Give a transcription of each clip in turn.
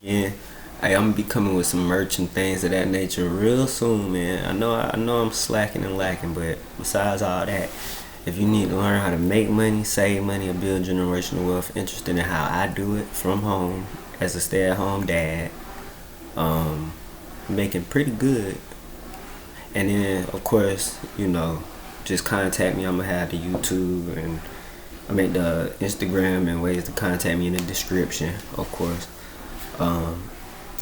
Yeah, hey, I'm gonna be coming with some merch and things of that nature real soon, man. I know I'm slacking and lacking, but besides all that, if you need to learn how to make money, save money, or build generational wealth, interested in how I do it from home as a stay-at-home dad, making pretty good. And then, of course, just contact me. I'm gonna have the YouTube and the Instagram and ways to contact me in the description, of course.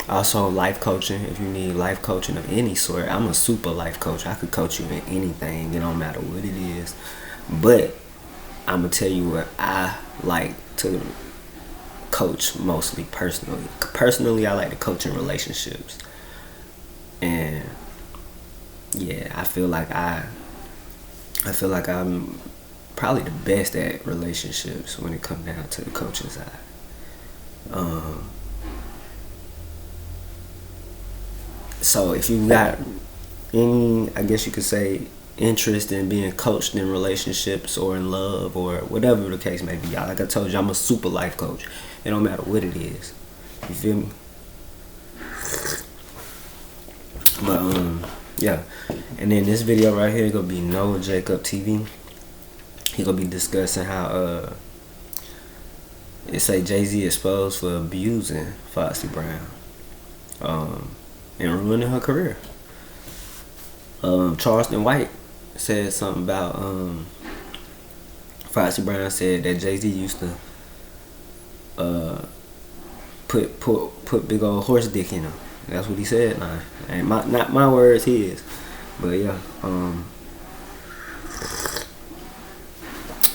Also, life coaching. If you need life coaching of any sort, I'm a super life coach. I could coach you in anything. It don't matter what it is. But I'm gonna tell you what I like to coach mostly personally. Personally, I like to coach in relationships, and yeah, I feel like I'm probably the best at relationships when it comes down to the coaching side. So if you got any, I guess you could say, interest in being coached in relationships or in love or whatever the case may be, like I told you, I'm a super life coach. It don't matter what it is. You feel me? But yeah. And then this video right here gonna be No Jacob TV. He gonna be discussing how it say JayZ exposed for abusing Foxy Brown, and ruining her career. Charleston White said something about Foxy Brown said that JayZ used to put big old horse dick in him. That's what he said. Nah, ain't not my words, his. But yeah.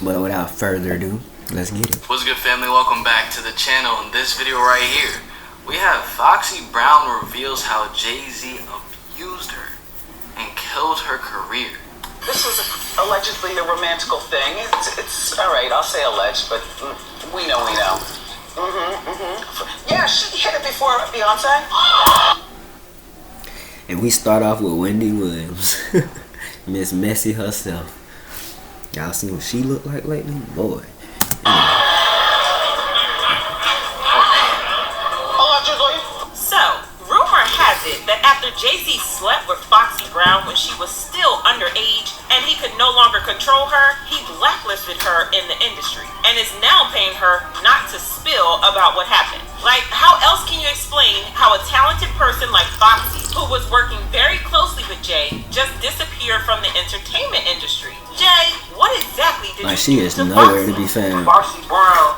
But without further ado, let's get it. What's good, family? Welcome back to the channel. In this video right here, we have Foxy Brown reveals how JayZ abused her and killed her career. This was allegedly a romantical thing. It's all right. I'll say alleged, but we know. Yeah, she hit it before Beyonce. And we start off with Wendy Williams, Miss Messy herself. Y'all seen what she look like lately? Boy. So, rumor has it that after JayZ slept with Foxy Brown when she was still underage and he could no longer control her, he blacklisted her in the industry and is now paying her not to spill about what happened. Like, how else can you explain how a talented person like Foxy, who was working very closely with Jay, just disappeared from the entertainment industry? Jay, what exactly did she you do is to nowhere Foxy? to be found. Foxy Brown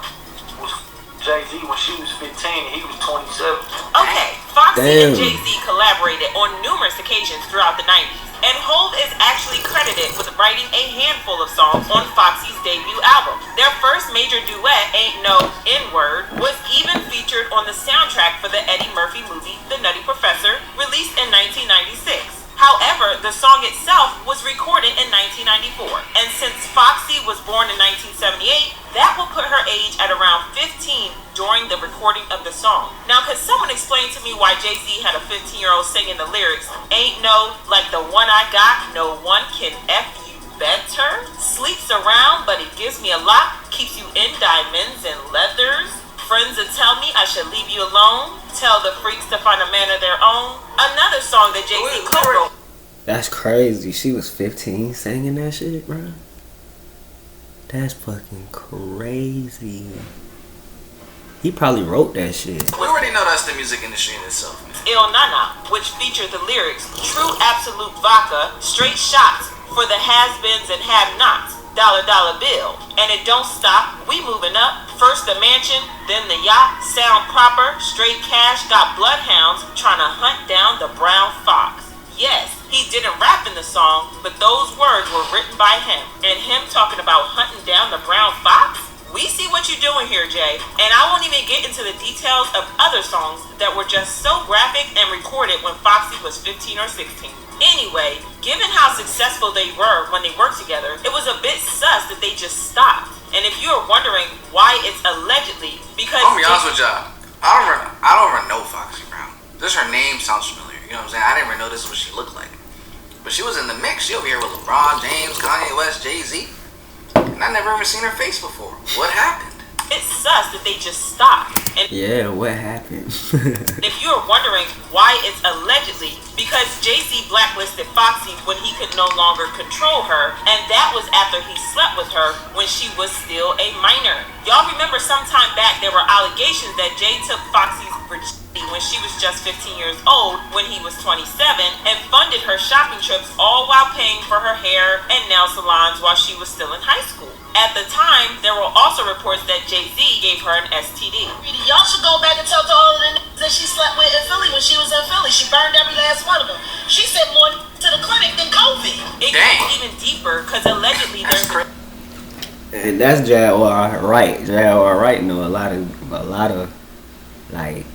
was JayZ when she was 15 and he was 27. Okay, Foxy Damn. and JayZ collaborated on numerous occasions throughout the 90s, and Hov is actually credited with writing a handful of songs on Foxy's debut album. Their first major duet, Ain't No N-Word, was even featured on the soundtrack for the Eddie Murphy movie, The Nutty Professor, released in 1996. However, the song itself was recorded in 1994, and since Foxy was born in 1978, that will put her age at around 15 during the recording of the song. Now, could someone explain to me why JayZ had a 15-year-old singing the lyrics, "Ain't no like the one I got, no one can F you better, sleeps around but he gives me a lot, keeps you in diamonds and leathers, friends that tell me I should leave you alone, tell the freaks to find a man of their own." Another song that JayZ co-wrote. That's crazy. She was 15 singing that shit, bro. That's fucking crazy. He probably wrote that shit. We already know that's the music industry in itself, man. Il Nana, which featured the lyrics, "True absolute vodka, straight shots for the has-beens and have-nots, dollar bill, and it don't stop, we moving up, first the mansion, then the yacht, sound proper, straight cash, got bloodhounds, trying to hunt down the brown fox." Yes, he didn't rap in the song, but those words were written by him, and him talking about hunting down the brown fox? We see what you're doing here, Jay, and I won't even get into the details of other songs that were just so graphic and recorded when Foxy was 15 or 16. Anyway, given how successful they were when they worked together, it was a bit sus that they just stopped. And if you're wondering why it's allegedly, because I'm gonna be honest with y'all, I don't even know Foxy Brown. Just her name sounds familiar. You know what I'm saying? I didn't even know this is what she looked like. But she was in the mix. She over here with LeBron James, Kanye West, JayZ. And I never even seen her face before. What happened? it's sus that they just stopped. And yeah, what happened? if you are wondering why it's allegedly, because JayZ blacklisted Foxy when he could no longer control her, and that was after he slept with her when she was still a minor. Y'all remember sometime back there were allegations that Jay took Foxy's virginity when she was just 15 years old when he was 27 and funded her shopping trips all while paying for her hair and nail salons while she was still in high school. At the time, there were also reports that JayZ gave her an STD. Y'all should go back and talk to all of the niggas that she slept with in Philly when she was in Philly. She burned every last one of them. She sent more to the clinic than COVID. It gets even deeper because allegedly there's And that's J.R. Wright. J.R. Wright know a lot of like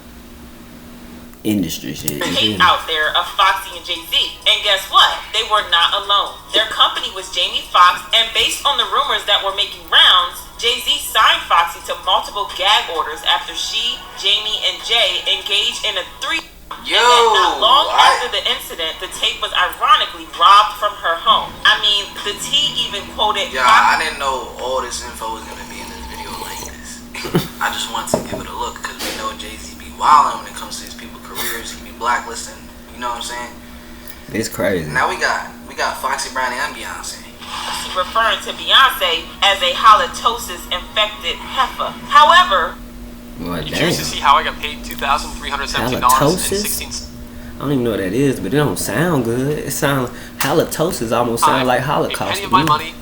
industry shit. hate out there of Foxy and JayZ. And guess what? They were not alone. Their company was Jamie Foxx, and based on the rumors that were making rounds, JayZ signed Foxy to multiple gag orders after she, Jamie, and Jay engaged in a Yo, and then not long after the incident, the tape was ironically robbed from her home. I mean, the T even quoted. Yeah, I didn't know all this info was gonna be in this video like this. I just wanted to give it a look because we know JayZ be wilding when it comes to his people's careers. He be blacklisting. You know what I'm saying? It's crazy. Now we got Foxy Brown and Beyonce. Referring to Beyonce as a halitosis infected heifer. However, Well, You curious to see how I got paid $2,317 Halitosis? and 16 cents? I don't even know what that is, but it don't sound good. It sounds halitosis almost sound like Holocaust. Any to of my me. money.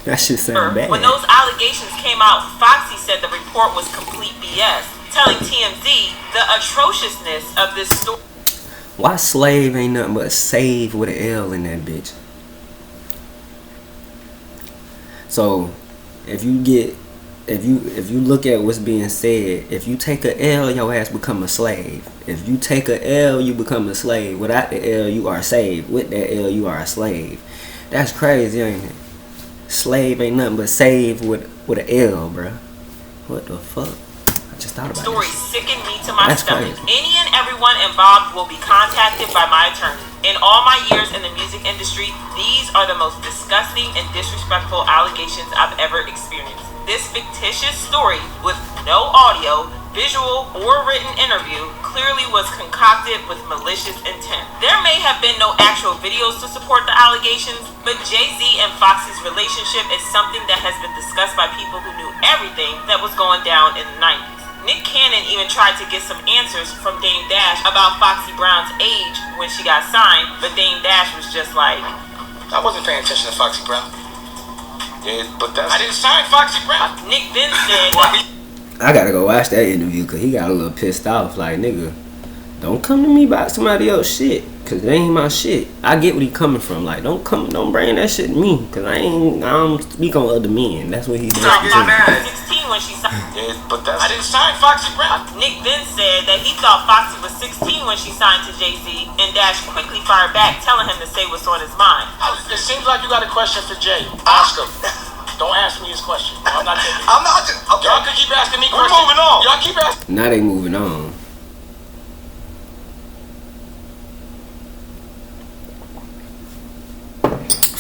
That shit sound bad. when those allegations came out, Foxy said the report was complete BS, telling TMZ the atrociousness of this story. Why slave ain't nothing but save with an L in that bitch? So, if you look at what's being said, if you take a L, your ass become a slave. If you take a L, you become a slave. Without the L, you are saved. With that L, you are a slave. That's crazy, ain't it? Slave ain't nothing but save with an L, bruh. What the fuck? I just thought about Story this. sickened me to my That's stomach. crazy. Any and everyone involved will be contacted by my attorney. In all my years in the music industry, these are the most disgusting and disrespectful allegations I've ever experienced. This fictitious story with no audio, visual, or written interview clearly was concocted with malicious intent. There may have been no actual videos to support the allegations, but JayZ and Foxy's relationship is something that has been discussed by people who knew everything that was going down in the 90s. Nick Cannon even tried to get some answers from Dame Dash about Foxy Brown's age when she got signed, but Dame Dash was just like, I wasn't paying attention to Foxy Brown. Yeah, but I didn't sign Foxy Brown. Nick then said that I gotta go watch that interview because he got a little pissed off. Like, nigga, don't come to me about somebody else's shit because it ain't my shit. I get what he coming from. Like, don't bring that shit to me because I don't speak on other men. That's what he does. Foxy was 16 when she signed. Yeah, but I didn't sign Foxy Brown. Nick then said that he thought Foxy was 16 when she signed to JayZ, and Dash quickly fired back, telling him to say what's on his mind. It seems like you got a question for Jay. Ask him. Don't ask me his question. No, I'm not taking it. I'm not. Okay. Y'all can keep asking me We're questions. moving on. Y'all keep asking. Now they moving on.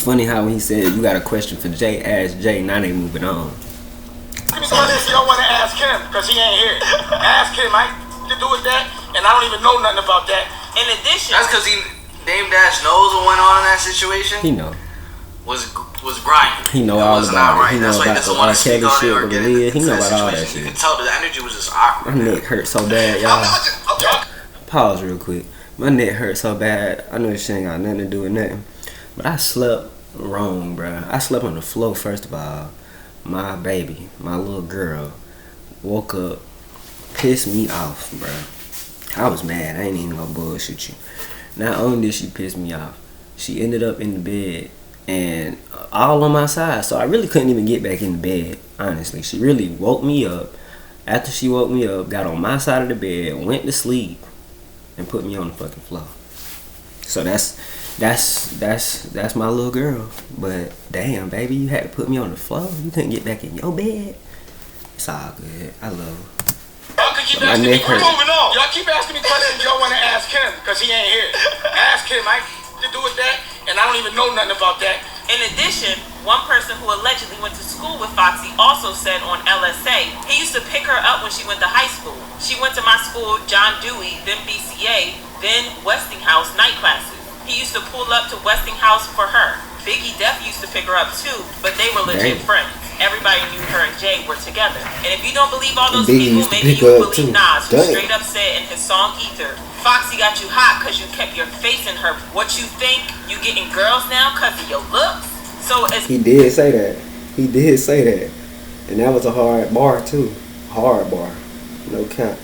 Funny how when he said you got a question for Jay, ask Jay. Now they moving on. If y'all want to ask him, because he ain't here. Ask him. I ain't to do with that, and I don't even know nothing about that. In addition, That's because Dame Dash knows what went on in that situation. He know. Was grinding. He know It all was about not it. right. He know That's why he about doesn't the want R. to speak Kelly on shit it or with get the lid. into He know about all that situation. You shit. can tell the energy was just awkward. My neck hurt so bad, y'all. Okay. Pause real quick. My neck hurt so bad. I know this shit ain't got nothing to do with nothing. But I slept wrong, bruh. I slept on the floor, first of all. My baby, my little girl, woke up, pissed me off, bruh. I was mad. I ain't even gonna bullshit you. Not only did she piss me off, she ended up in the bed and all on my side. So I really couldn't even get back in the bed, honestly. She really woke me up. After she woke me up, got on my side of the bed, went to sleep, and put me on the fucking floor. So that's my little girl. But damn, baby, you had to put me on the floor. You couldn't get back in your bed. It's all good. I love her. Y'all can keep My asking me neck hurt. questions. Y'all keep asking me questions y'all want to ask him, because he ain't here. Ask him. I ain't to do with that, and I don't even know nothing about that. in addition, One person who allegedly went to school with Foxy also said on LSA he used to pick her up when she went to high school. She went to my school, John Dewey, then BCA, then Westinghouse night classes. He used to pull up to Westinghouse for her. Biggie Def used to pick her up too, but they were legit friends. Everybody knew her and Jay were together. And if you don't believe all those people, maybe you will believe Nas, who straight up said in his song Ether, Foxy got you hot cause you kept your face in her. What you think? You getting girls now cause of your looks? So as he did say that. He did say that. And that was a hard bar too. Hard bar. No cap.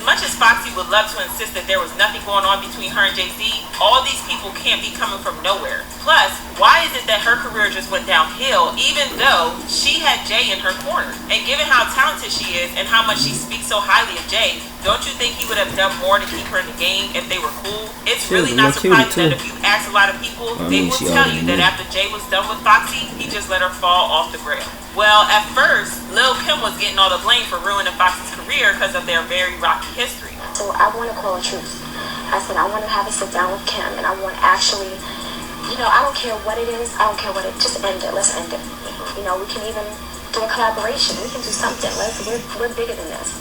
much as Foxy would love to insist that there was nothing going on between her and JayZ, all these people can't be coming from nowhere. Plus, why is it that her career just went downhill even though she had Jay in her corner? And given how talented she is and how much she speaks so highly of Jay, don't you think he would have done more to keep her in the game if they were cool? It's really not surprising that if you ask a lot of people, they will tell you that after Jay was done with Foxy, he just let her fall off the grill. Well, at first, Lil' Kim was getting all the blame for ruining Foxy's career because of their very rocky history. So I want to call a truce. I said I want to have a sit down with Kim, and I want to actually, I don't care what it is. I don't care what it. Just end it. Let's end it. We can even do a collaboration. We can do something. We're bigger than this.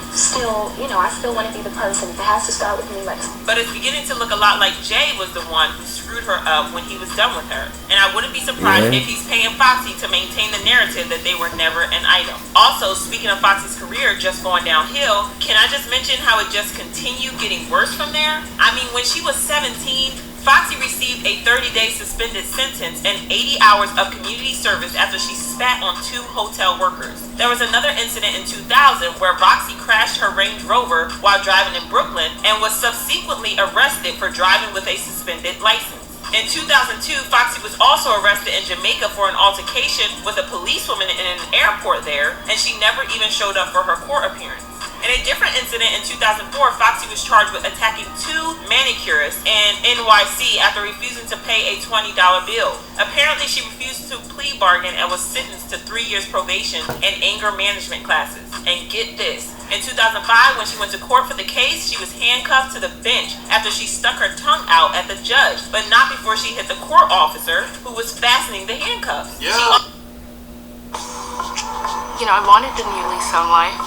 Still, I still want to be the person. If it has to start with me, But it's beginning to look a lot like Jay was the one who screwed her up when he was done with her. And I wouldn't be surprised if he's paying Foxy to maintain the narrative that they were never an item. Also, speaking of Foxy's career just going downhill, can I just mention how it just continued getting worse from there? I mean, when she was 17, Foxy received a 30-day suspended sentence and 80 hours of community service after she spat on 2 hotel workers. There was another incident in 2000 where Foxy crashed her Range Rover while driving in Brooklyn and was subsequently arrested for driving with a suspended license. In 2002, Foxy was also arrested in Jamaica for an altercation with a policewoman in an airport there, and she never even showed up for her court appearance. In a different incident in 2004, Foxy was charged with attacking 2 manicurists in NYC after refusing to pay a $20 bill. Apparently, she refused to plea bargain and was sentenced to 3 years probation and anger management classes. And get this, in 2005, when she went to court for the case, she was handcuffed to the bench after she stuck her tongue out at the judge, but not before she hit the court officer who was fastening the handcuffs. Yeah. I wanted the new lease on life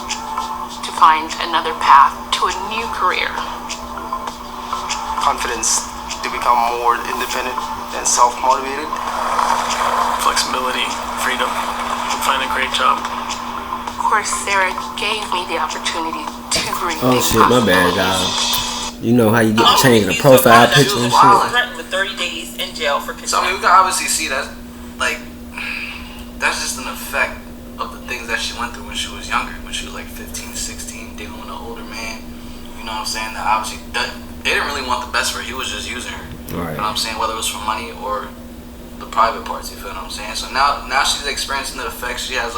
to find another path to a new career. Confidence to become more independent and self-motivated. Flexibility, freedom, find a great job. Coursera gave me the opportunity to bring my bad, guys. You know how you get to change the profile picture and shit. Threatened with 30 days in jail for So I mean, we can obviously see that, that's just an effect of the things that she went through when she was younger, when she was 15, 16, dealing with an older man. You know what I'm saying? That obviously, they didn't really want the best for her. He was just using her. Right. You know what I'm saying? Whether it was for money or the private parts, you feel what I'm saying? So now she's experiencing the effects. She has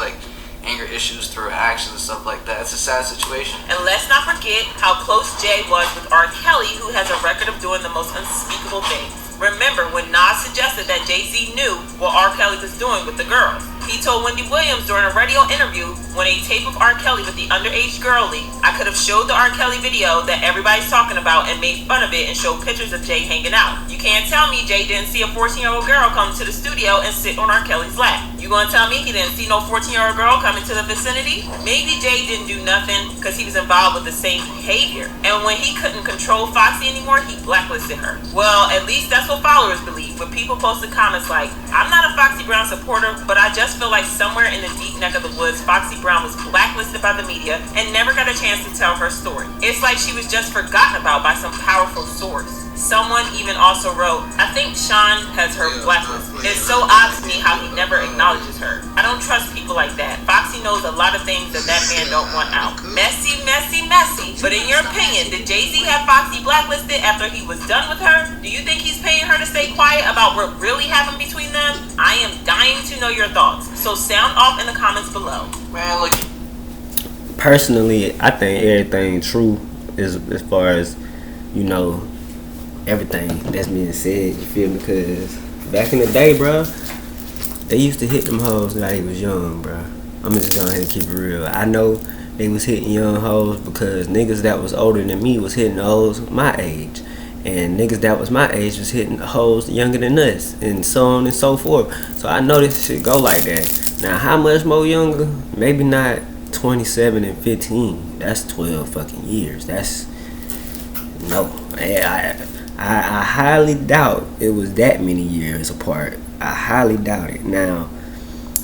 anger issues through her actions and stuff like that. It's a sad situation. And let's not forget how close Jay was with R. Kelly, who has a record of doing the most unspeakable things. Remember when Nas suggested that JayZ knew what R. Kelly was doing with the girls? He told Wendy Williams during a radio interview, when a tape of R. Kelly with the underage girl leaked, I could have showed the R. Kelly video that everybody's talking about and made fun of it and showed pictures of Jay hanging out. You can't tell me Jay didn't see a 14-year-old girl come to the studio and sit on R. Kelly's lap. You gonna tell me he didn't see no 14-year-old girl come into the vicinity? Maybe Jay didn't do nothing because he was involved with the same behavior. And when he couldn't control Foxy anymore, he blacklisted her. Well, at least that's what followers believe, when people posted comments like, I'm not a Foxy Brown supporter, but I just feel like somewhere in the deep neck of the woods, Foxy Brown was blacklisted by the media and never got a chance to tell her story. It's like she was just forgotten about by some powerful source. Someone even also wrote, I think Sean has her blacklisted. It's so odd to me how he never acknowledges her. I don't trust people like that. Foxy knows a lot of things that man don't want out. Messy, messy, messy. But in your opinion, did JayZ have Foxy blacklisted after he was done with her? Do you think he's paying her to stay quiet about what really happened between them? I am dying to know your thoughts. So sound off in the comments below. Man, look. Personally, I think everything true is as far as, everything that's being said, you feel me? Because back in the day, bro, they used to hit them hoes while they was young, bro. I'm just going ahead and keep it real. I know they was hitting young hoes because niggas that was older than me was hitting hoes my age. and niggas that was my age was hitting hoes younger than us, and so on and so forth. So I know this shit go like that. Now, how much more younger? Maybe not 27 and 15. That's 12 fucking years. That's no. I highly doubt it was that many years apart. I highly doubt it. Now,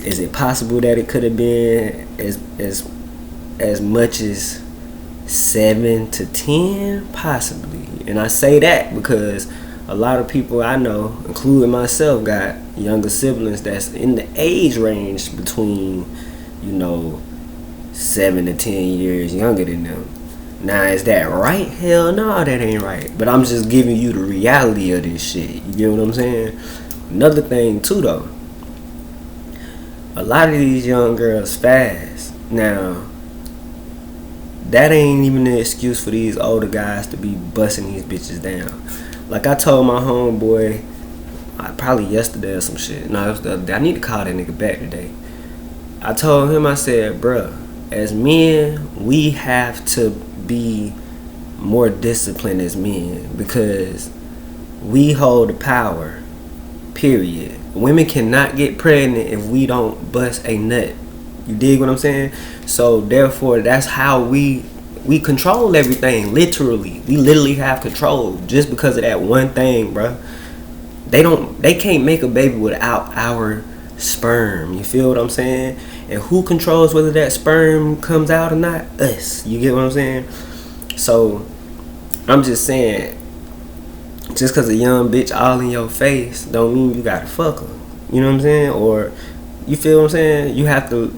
is it possible that it could have been as much as 7 to 10? Possibly. And I say that because a lot of people I know, including myself, got younger siblings that's in the age range between, 7 to 10 years younger than them. Now, is that right? Hell no, that ain't right. But I'm just giving you the reality of this shit. You get what I'm saying? Another thing too though, a lot of these young girls fast. Now, that ain't even an excuse for these older guys to be busting these bitches down. Like I told my homeboy, probably yesterday or some shit. No, it was the other day. I need to call that nigga back today. I told him, I said, bruh, as men, we have to be more disciplined as men because we hold the power, period. Women cannot get pregnant if we don't bust a nut. You dig what I'm saying? So therefore, that's how we control everything. Literally, we literally have control just because of that one thing, bruh. They can't make a baby without our sperm. You feel what I'm saying? And who controls whether that sperm comes out or not? Us. You get what I'm saying? So I'm just saying, just because a young bitch all in your face don't mean you gotta fuck her. You know what I'm saying? Or you feel what I'm saying? You have to,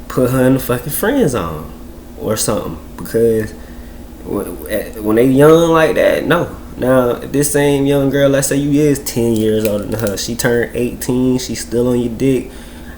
put her in the fucking friend zone or something. Because when they young like that, no. Now, this same young girl, let's say you is 10 years older than her, she turned 18, she's still on your dick.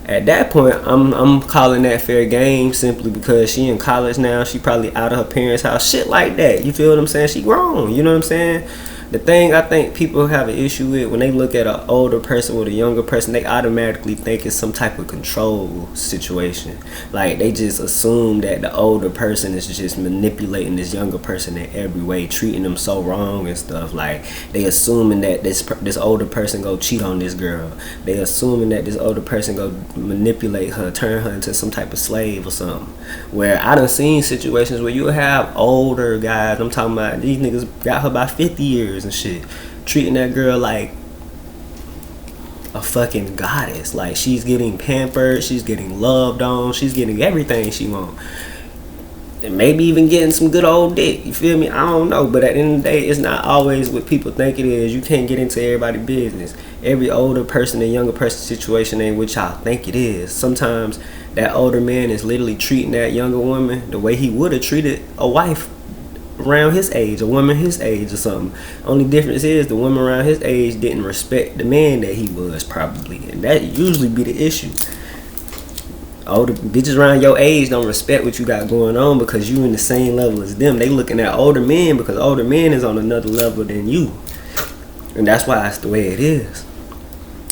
At that point, I'm calling that fair game simply because she in college now, she probably out of her parents' house, shit like that. You feel what I'm saying? She grown, you know what I'm saying? The thing I think people have an issue with when they look at an older person with a younger person, they automatically think it's some type of control situation. Like they just assume that the older person is just manipulating this younger person in every way, treating them so wrong and stuff. Like they assuming that this older person go cheat on this girl. They assuming that this older person go manipulate her, turn her into some type of slave or something. Where I done seen situations where you have older guys, I'm talking about these niggas got her by 50 years and shit, treating that girl like a fucking goddess. Like she's getting pampered, she's getting loved on, she's getting everything she want, and maybe even getting some good old dick. You feel me? I don't know, but at the end of the day, it's not always what people think it is. You can't get into everybody's business. Every older person and younger person situation ain't what y'all think it is. Sometimes that older man is literally treating that younger woman the way he would have treated a wife around his age, a woman his age or something. Only difference is the woman around his age didn't respect the man that he was probably, and that usually be the issue. Older bitches around your age don't respect what you got going on because you in the same level as them. They looking at older men because older men is on another level than you, and that's why it's the way it is.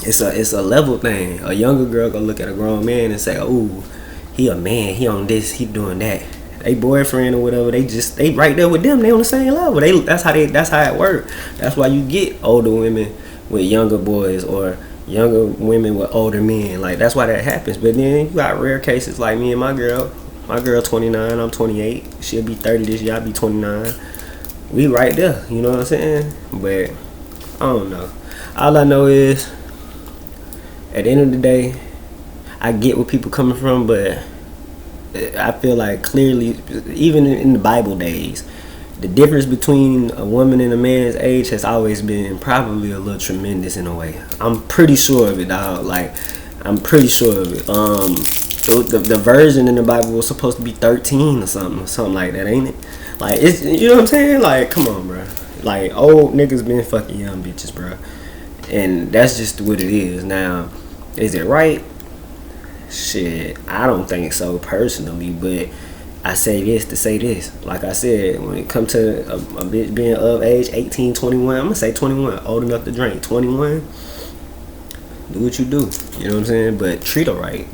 It's a level thing. A younger girl gonna look at a grown man and say, "Ooh, he a man. He on this. He doing that." They boyfriend or whatever, they right there with them. They on the same level. That's how it works. That's why you get older women with younger boys or younger women with older men. Like that's why that happens. But then you got rare cases like me and my girl. My girl 29, I'm 28. She'll be 30 this year. I'll be 29. We right there. You know what I'm saying? But I don't know. All I know is at the end of the day, I get where people coming from, but I feel like clearly, even in the Bible days, the difference between a woman and a man's age has always been probably a little tremendous in a way. I'm pretty sure of it, dog. Like, I'm pretty sure of it. The version in the Bible was supposed to be 13 or something like that, ain't it? Like, it's, you know what I'm saying? Like, come on, bro. Like, old niggas been fucking young bitches, bro. And that's just what it is. Now, is it right? Shit, I don't think so personally, but I say this to say this. Like I said, when it comes to a bitch being of age, 18, 21, I'm gonna say 21, old enough to drink. 21, do what you do. You know what I'm saying? But treat her right.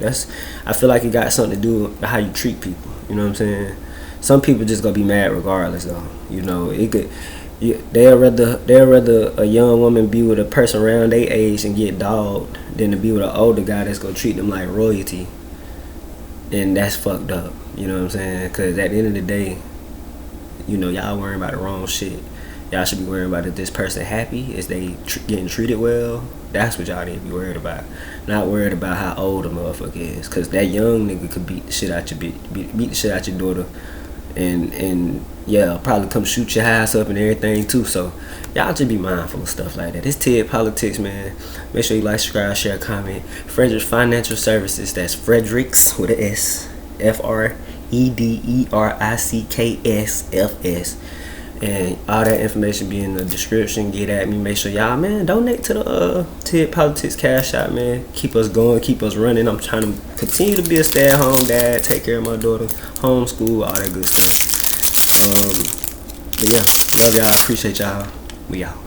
I feel like it got something to do with how you treat people. You know what I'm saying? Some people just gonna be mad regardless, though. You know, They'll rather a young woman be with a person around their age and get dogged than to be with an older guy that's gonna treat them like royalty. And that's fucked up. You know what I'm saying? Because at the end of the day, you know, y'all worrying about the wrong shit. Y'all should be worrying about if this person happy, is they getting treated well. That's what y'all need to be worried about. Not worried about how old a motherfucker is, cause that young nigga could beat the shit out your beat the shit out your daughter, and yeah, probably come shoot your house up and everything too. So y'all just be mindful of stuff like that. It's TiggPolitics, man. Make sure you like, subscribe, share, comment. Frederick's Financial Services. That's Fredericks with an S. FREDERICKSFS. And all that information be in the description. Get at me. Make sure y'all, man, donate to the TiggPolitics Cash App, man. Keep us going, keep us running. I'm trying to continue to be a stay-at-home dad, take care of my daughter, homeschool, all that good stuff. But yeah, love y'all, appreciate y'all. We out.